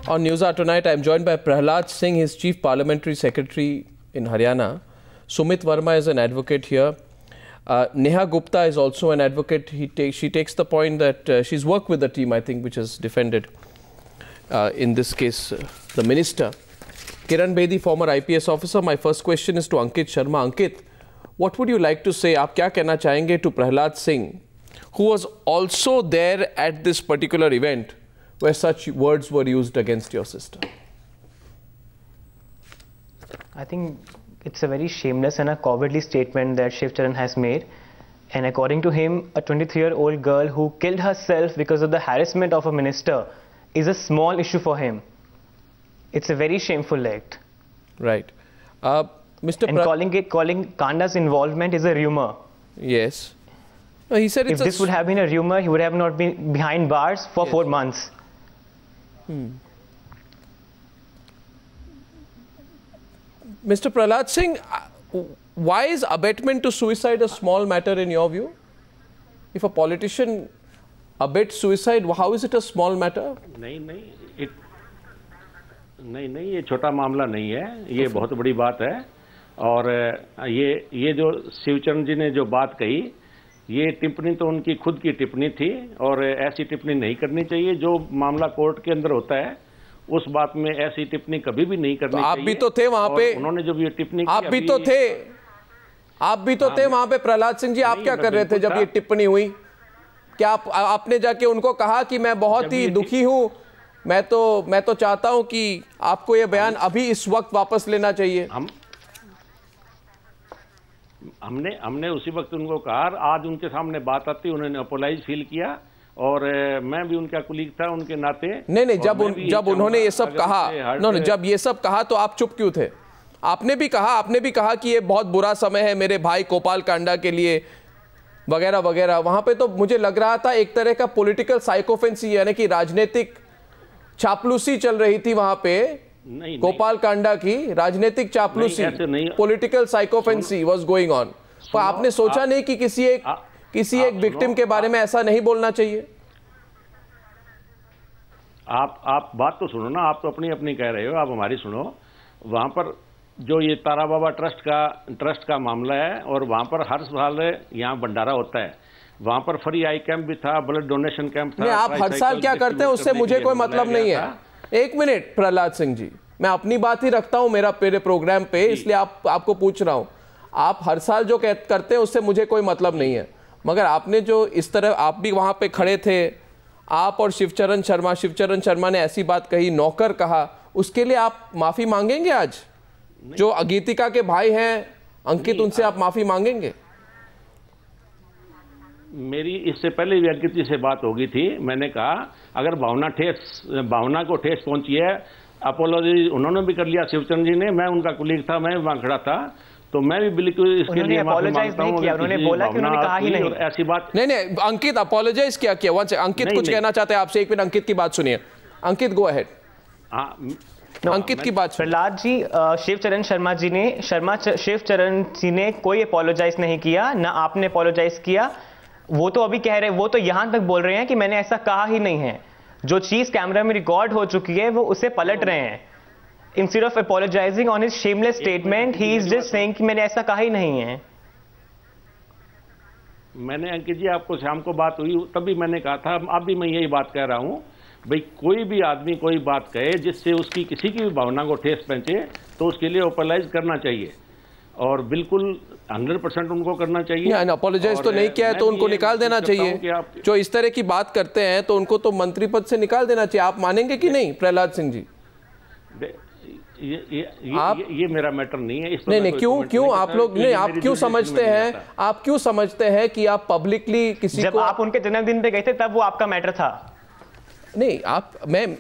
On Newshour tonight, I am joined by Prahlad Singh, his Chief Parliamentary Secretary in Haryana. Sumit Verma is an advocate here. Neha Gupta is also an advocate. She takes the point that she's worked with the team, I think, which has defended, in this case, the minister. Kiran Bedi, former IPS officer. My first question is to Ankit Sharma. Ankit, what would you like to say? आप क्या कहना चाहेंगे to Prahlad Singh, who was also there at this particular event where such words were used against your sister? I think it's a very shameless and a cowardly statement that Shiv Charan has made. And according to him, a 23-year-old girl who killed herself because of the harassment of a minister is a small issue for him. It's a very shameful act. Right. Mr. Calling Kanda's involvement is a rumor. Yes. No, he said if this would have been a rumor, he would have not been behind bars for 4 months. Mr. Prahlad Singh, why is abetment to suicide a small matter in your view? If a politician abets suicide, how is it a small matter? नहीं, ये छोटा मामला नहीं है, ये बहुत बड़ी बात है। और ये जो शिवचरण जी ने जो बात कही, ये टिप्पणी तो उनकी खुद की टिप्पणी थी और ऐसी टिप्पणी नहीं करनी चाहिए। जो मामला कोर्ट के अंदर होता है, उस बात में ऐसी टिप्पणी कभी भी नहीं करनी चाहिए। आप भी तो थे वहां पे, उन्होंने जो ये टिप्पणी की, आप भी तो थे वहां पे। प्रहलाद सिंह जी, आप क्या कर रहे थे जब ये टिप्पणी हुई? क्या आपने जाके उनको कहा कि मैं बहुत ही दुखी हूं, मैं तो चाहता हूं कि आपको ये बयान अभी इस वक्त वापस लेना चाहिए? हमने उसी वक्त उनको कहा। आज उनके सामने बात आती, उन्होंने अपोलाइज फील किया और मैं भी उनका कुलीग था उनके नाते। नहीं, जब उन्होंने ये सब कहा, जब ये सब कहा तो आप चुप क्यों थे? आपने भी कहा कि ये बहुत बुरा समय है मेरे भाई गोपाल कांडा के लिए, वगैरह वगैरह। वहां पे तो मुझे लग रहा था एक तरह का पॉलिटिकल साइकोफेंसी, यानी कि राजनीतिक चापलूसी चल रही थी वहां पे। गोपाल कांडा की राजनीतिक चापलूसी, political sycophancy was going on. पर आपने सोचा नहीं कि किसी एक विक्टिम के बारे में ऐसा नहीं बोलना चाहिए? आप बात तो सुनो ना, आप तो अपनी कह रहे हो, आप हमारी सुनो। वहां पर जो ये तारा बाबा ट्रस्ट का मामला है और वहां पर हर साल यहाँ भंडारा होता है। वहां पर फ्री आई कैंप भी था, ब्लड डोनेशन कैंप था। आप हर साल क्या करते हैं उससे मुझे कोई मतलब नहीं है। एक मिनट प्रहलाद सिंह जी, मैं अपनी बात ही रखता हूं मेरे प्रोग्राम पे, इसलिए आपको पूछ रहा हूं। आप हर साल जो करते हैं उससे मुझे कोई मतलब नहीं है, मगर आपने जो इस तरह, आप भी वहां पे खड़े थे, आप और शिवचरण शर्मा ने ऐसी बात कही, नौकर कहा, उसके लिए आप माफी मांगेंगे? आज जो गीतिका के भाई हैं अंकित, उनसे आप माफी मांगेंगे? मेरी इससे पहले भी अंकित जी से बात होगी थी। मैंने कहा अगर भावना को ठेस पहुंची है, अपोलॉजी उन्होंने भी कर लिया शिवचरण जी ने। मैं उनका कुलीग था, मैं वहां खड़ा था, तो मैं भी बिल्कुल इसके लिए माफी मांगता हूं। उन्होंने बोला कि उन्होंने कहा ही नहीं ऐसी बात। नहीं, अंकित अपोलोजाइज क्या किया? अंकित कुछ कहना चाहते हैं आपसे, एक मिनट अंकित की बात सुनिए। अंकित, गो अहेड। अंकित की बात। प्रहलाद जी, शिवचरण जी ने कोई अपोलोजाइज नहीं किया, ना आपने अपोलोजाइज किया। वो तो अभी कह रहे हैं, वो तो यहां तक बोल रहे हैं कि मैंने ऐसा कहा ही नहीं है। जो चीज कैमरा में रिकॉर्ड हो चुकी है वो उसे पलट रहे हैं। Instead of apologising on his shameless statement, he is just saying कि मैंने ऐसा कहा ही नहीं है। मैंने अंकित जी, आपको शाम को बात हुई तभी मैंने कहा था, अब भी मैं यही बात कह रहा हूं भाई, कोई भी आदमी कोई बात कहे जिससे उसकी किसी की भी भावना को ठेस पहुंचे तो उसके लिए अपोलाइज करना चाहिए और बिल्कुल 100% उनको करना चाहिए। अपोलोजाइज तो नहीं किया है तो उनको निकाल देना चाहिए। जो इस तरह की बात करते हैं तो उनको तो मंत्री पद से निकाल देना चाहिए। आप मानेंगे कि नहीं प्रहलाद सिंह जी? ये मेरा मैटर नहीं है। नहीं, क्यों आप लोग नहीं, आप क्यों समझते हैं कि आप पब्लिकली किसी जब को, आप उनके जन्मदिन पे गए थे तब वो आपका मैटर था? नहीं,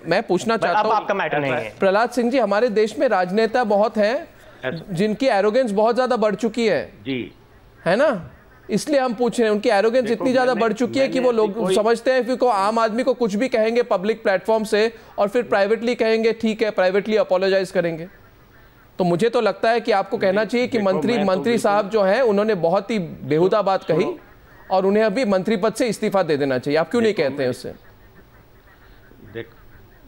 मैं पूछना चाहता हूं, आपका मैटर नहीं है। प्रहलाद सिंह जी, हमारे देश में राजनेता बहुत हैं जिनकी एरोगेंस बहुत ज्यादा बढ़ चुकी है जी, है ना? इसलिए हम पूछ रहे हैं, उनकी एरोगेंस इतनी ज्यादा बढ़ चुकी है कि वो लोग समझते हैं कि आम आदमी को कुछ भी कहेंगे पब्लिक प्लेटफॉर्म से और फिर प्राइवेटली कहेंगे ठीक है, प्राइवेटली अपोलोजाइज करेंगे। तो मुझे तो लगता है कि आपको कहना चाहिए कि मंत्री साहब जो है उन्होंने बहुत ही बेहुदा बात कही और उन्हें अभी मंत्री पद से इस्तीफा दे देना चाहिए। आप क्यों नहीं कहते हैं उससे?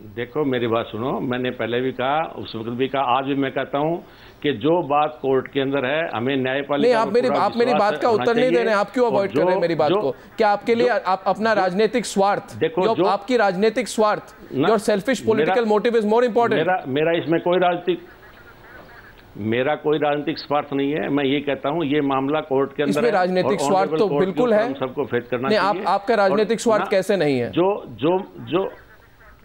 देखो मेरी बात सुनो, मैंने पहले भी कहा, उस वक्त भी कहा, आज भी मैं कहता हूं कि जो बात कोर्ट के अंदर है हमें न्यायपालिका। नहीं, आप मेरी बात का उत्तर नहीं दे रहे हैं। आप क्यों अवॉइड कर रहे हैं मेरी बात को? क्या आपके लिए आप अपना राजनीतिक स्वार्थ, देखो जो आपकी राजनीतिक स्वार्थ, your selfish political motive is more important. मेरा इसमें कोई राजनीतिक स्वार्थ नहीं है। मैं ये कहता हूं ये मामला कोर्ट के अंदर इसमें राजनीतिक स्वार्थ तो बिल्कुल है, सबको फेस करना चाहिए। आपका राजनीतिक स्वार्थ कैसे नहीं है? जो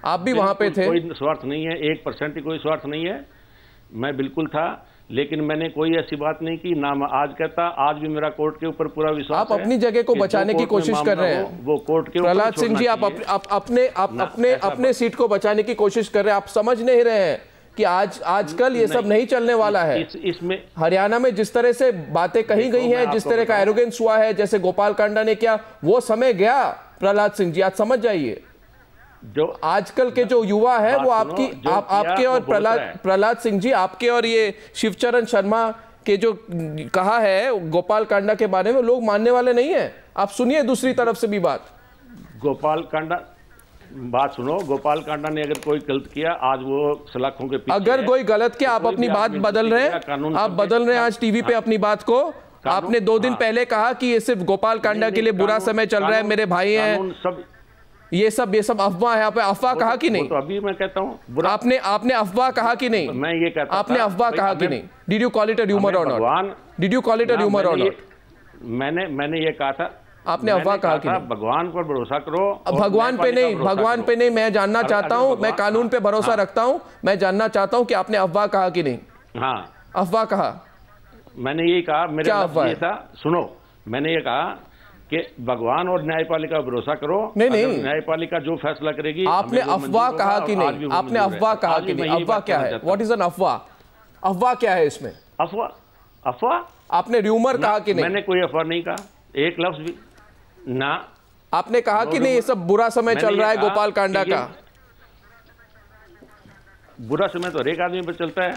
आप भी वहां पे थे। कोई स्वार्थ नहीं है, 1% ही कोई स्वार्थ नहीं है। मैं बिल्कुल था, लेकिन मैंने कोई ऐसी बात नहीं की ना। मैं आज कहता, आज भी मेरा कोर्ट के ऊपर पूरा विश्वास है। आप अपनी जगह को बचाने की कोशिश कर रहे हैं। वो कोर्ट के प्रहलाद सिंह जी, आप अपने सीट को बचाने की कोशिश कर रहे हैं। आप समझ नहीं रहे हैं कि आजकल ये सब नहीं चलने वाला है। इसमें हरियाणा में जिस तरह से बातें कही गई हैं, जिस तरह का एरोगेंस हुआ है, जैसे गोपाल कांडा ने किया, वो समय गया। प्रहलाद सिंह जी, आज समझ जाइए, जो आजकल के जो युवा है वो आपके और प्रहलाद सिंह जी, आपके और ये शिवचरण शर्मा के जो कहा है गोपाल कांडा के बारे में, लोग मानने वाले नहीं है। आप सुनिए दूसरी तरफ से भी बात। गोपाल कांडा, बात सुनो, गोपाल कांडा ने अगर कोई गलत किया, आज वो सलाखों के पीछे अगर कोई गलत किया, आप अपनी बात बदल रहे हैं। आप बदल रहे हैं आज टीवी पे अपनी बात को। आपने 2 दिन पहले कहा कि ये सिर्फ गोपाल कांडा के लिए बुरा समय चल रहा है, मेरे भाई हैं, ये सब अफवाह है। आपने अफवाह कहा कि नहीं? तो अभी मैं कहता हूं, आपने अफवाह कहा कि नहीं? मैं ये कहता, आपने अफवाह कहा कि नहीं? Did you call it a humour or not? Did you call it a humour or not? मैंने ये कहा था। आपने अफवाह कहा कि नहीं? भगवान पर भरोसा करो। भगवान पे नहीं, मैं जानना चाहता हूं, मैं कानून पे भरोसा रखता हूं, मैं जानना चाहता हूं कि आपने अफवाह कहा कि नहीं? हाँ, अफवाह कहा। मैंने यही कहा, मेरे अफवाह था, सुनो, मैंने ये कहा कि भगवान और न्यायपालिका भरोसा करो। नहीं, न्यायपालिका जो फैसला करेगी। आपने अफवाह कहा कि नहीं? आपने अफवाह कहा कि नहीं? अफवाह क्या है? व्हाट इज एन अफवाह? अफवाह क्या है इसमें? अफवाह आपने र्यूमर कहा कि नहीं? मैंने कोई अफवाह नहीं कहा, एक लफ्ज भी ना। आपने कहा कि नहीं ये सब बुरा समय चल रहा है गोपाल कांडा का? बुरा समय तो हर एक आदमी पर चलता है।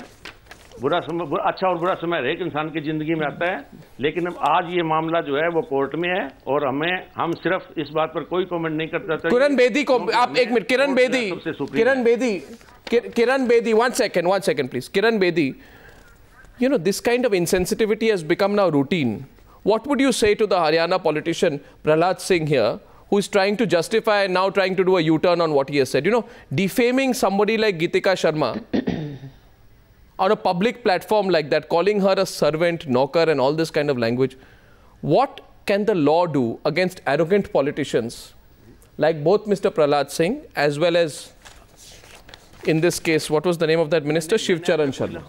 बुरा समय, अच्छा और बुरा समय हर एक इंसान की जिंदगी में आता है। लेकिन आज ये मामला जो है वो कोर्ट में है और हम सिर्फ इस बात पर कोई कमेंट नहीं कर सकते। किरण बेदी को आप एक minute, Kiran Bedi, one second please. Kiran Bedi, you know, this kind of insensitivity has become now routine. What would you say to the Haryana politician Prahlad Singh here, who is trying to justify and now trying to do a U-turn on what he has said? You know, defaming somebody like Geetika Sharma on a public platform like that, calling her a servant, knocker and all this kind of language. What can the law do against arrogant politicians like both Mr. Prahlad Singh as well as, in this case, what was the name of that minister? Shivcharan Sharma.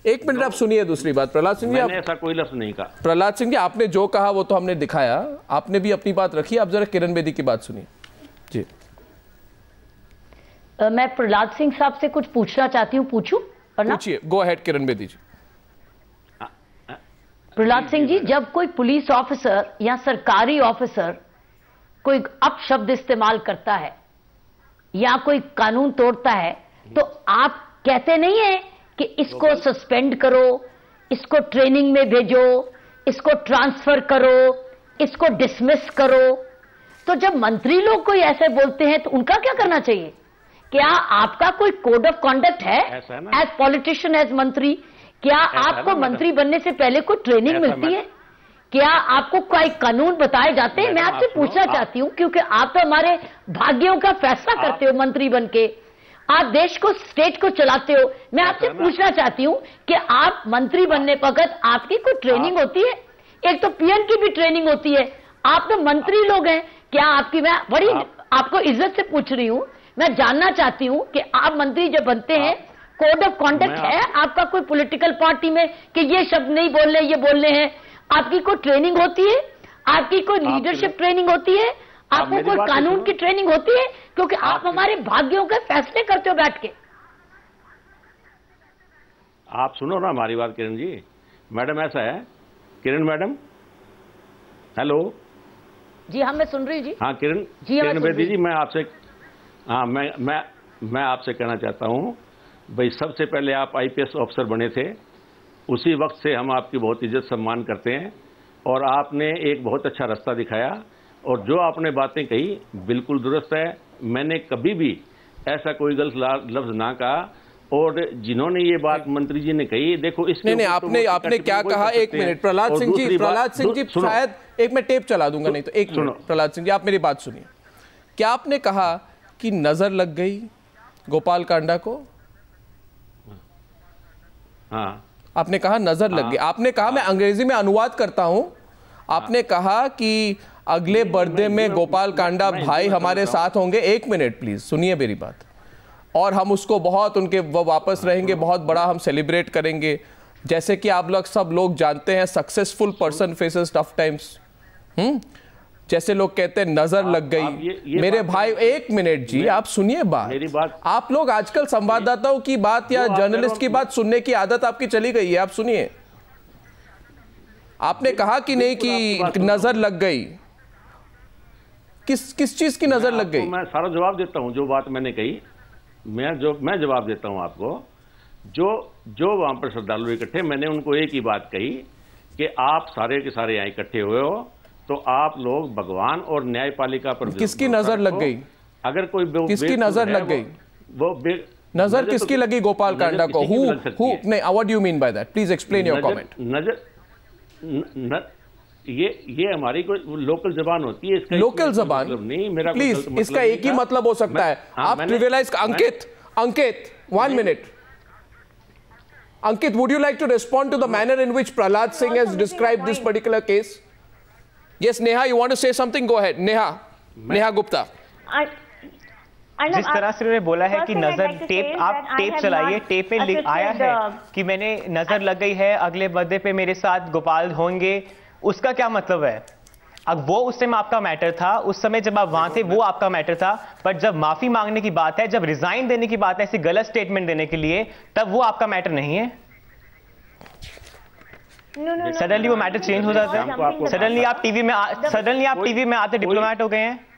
एक minute आप सुनिए दूसरी बात। प्रहलाद सिंह जी, मैंने ऐसा कोई लफ्ज नहीं कहा। प्रहलाद सिंह जी, आपने जो कहा वो तो हमने दिखाया, आपने भी अपनी बात रखी। आप जरा किरण बेदी की बात सुनिए जी। मैं प्रहलाद सिंह साहब से कुछ पूछना चाहती हूँ, पूछूं? पूछिए, गो अहेड किरण बेदी जी। प्रहलाद सिंह जी, जब कोई पुलिस ऑफिसर या सरकारी ऑफिसर कोई अपशब्द इस्तेमाल करता है या कोई कानून तोड़ता है, तो आप कहते नहीं है कि इसको सस्पेंड करो, इसको ट्रेनिंग में भेजो, इसको ट्रांसफर करो, इसको डिसमिस करो। तो जब मंत्री लोग कोई ऐसे बोलते हैं तो उनका क्या करना चाहिए? क्या आपका कोई कोड ऑफ कॉन्डक्ट है एज पॉलिटिशियन, एज मंत्री? क्या आपको मंत्री बनने से पहले कोई ट्रेनिंग मिलती है? क्या आपको कोई कानून बताए जाते हैं? मैं आपसे पूछना चाहती हूं, क्योंकि आप तो हमारे भाग्यों का फैसला करते हो मंत्री बन के, आप देश को, स्टेट को चलाते हो। मैं आपसे पूछना चाहती हूं कि आप मंत्री बनने वक्त आपकी कोई ट्रेनिंग होती है? एक तो पीएम की भी ट्रेनिंग होती है, आप तो मंत्री लोग हैं। क्या आपकी, मैं बड़ी आपको इज्जत से पूछ रही हूं, मैं जानना चाहती हूं कि आप मंत्री जब बनते हैं, कोड ऑफ कॉन्डक्ट है आपका कोई पॉलिटिकल पार्टी में कि ये शब्द नहीं बोलने, ये बोलने हैं? आपकी कोई ट्रेनिंग होती है? आपकी कोई लीडरशिप ट्रेनिंग होती है? आपको कोई कानून की ट्रेनिंग होती है? क्योंकि आप हमारे भाग्यों के फैसले करते हो बैठ के। आप सुनो ना हमारी बात किरण जी। मैडम ऐसा है, किरण मैडम, हेलो जी। हाँ, मैं सुन रही जी। हाँ किरण जी, किरण बेदी जी, मैं आपसे, हाँ मैं आपसे कहना चाहता हूं भाई, सबसे पहले आप आईपीएस ऑफिसर बने थे, उसी वक्त से हम आपकी बहुत इज्जत सम्मान करते हैं और आपने एक बहुत अच्छा रास्ता दिखाया और जो आपने बातें कही बिल्कुल दुरुस्त है। मैंने कभी भी ऐसा कोई गलत लफ्ज ना कहा। और जिन्होंने ये बात मंत्री जी ने कही, देखो इसके नहीं आपने क्या कहा, एक मिनट प्रहलाद सिंह जी शायद एक मैं टेप चला दूंगा, नहीं तो एक मिनट प्रहलाद सिंह जी आप मेरी बात सुनिए। क्या आपने कहा कि नजर लग गई गोपाल कांडा को? हाँ, आपने कहा नजर लग गई। आपने कहा, मैं अंग्रेजी में अनुवाद करता हूं, आपने कहा कि अगले बर्थडे में गोपाल कांडा भाई हमारे साथ होंगे। एक मिनट प्लीज सुनिए मेरी बात। और हम उसको बहुत उनके वो वापस रहेंगे, बहुत बड़ा हम सेलिब्रेट करेंगे। जैसे कि आप लोग सब लोग जानते हैं, successful person faces tough times. जैसे लोग कहते हैं नजर लग गई मेरे भाई। एक मिनट जी आप सुनिए मेरी बात। आप लोग आजकल संवाददाताओं की बात या जर्नलिस्ट की बात सुनने की आदत आपकी चली गई है। आप सुनिए, आपने कहा कि नहीं कि नजर लग गई। किस चीज की नजर लग गई? मैं सारा जवाब देता हूं जो बात मैंने कही। मैं जवाब देता हूं आपको। जो वहां पर श्रद्धालु इकट्ठे, मैंने उनको एक ही बात कही कि आप सारे के सारे यहाँ इकट्ठे हुए हो तो आप लोग भगवान और न्यायपालिका पर किसकी नजर लग गई? अगर कोई किसकी नजर लग गई? नजर किसकी लगी गोपाल कांडा को? हु नहीं, what do you mean by that? Please explain your comment. नजर ये हमारी कोई लोकल जबान होती है, इसका लोकल जबान मतलब नहीं मेरा प्लीज, इसका एक ही मतलब हो सकता है। आप trivialise. Ankit 1 minute. Ankit, would you like to respond to the manner in which Prahlad Singh has described this particular case? Yes, Neha, you want to say something? Go ahead. Neha Gupta. जिस तरह से उन्होंने बोला है कि नजर tape चलाइए, tape में आया है कि मैंने नजर लग गई है, अगले बर्थडे पे मेरे साथ गोपाल होंगे, उसका क्या मतलब है? अब वो उस टाइम आपका मैटर था, उस समय जब आप वहां थे वो आपका मैटर था, बट जब माफी मांगने की बात है, जब रिजाइन देने की बात है ऐसी गलत स्टेटमेंट देने के लिए, तब वो आपका मैटर नहीं है। सडनली वो मैटर चेंज हो जाता है। सडनली आप टीवी में आते डिप्लोमेट हो गए हैं।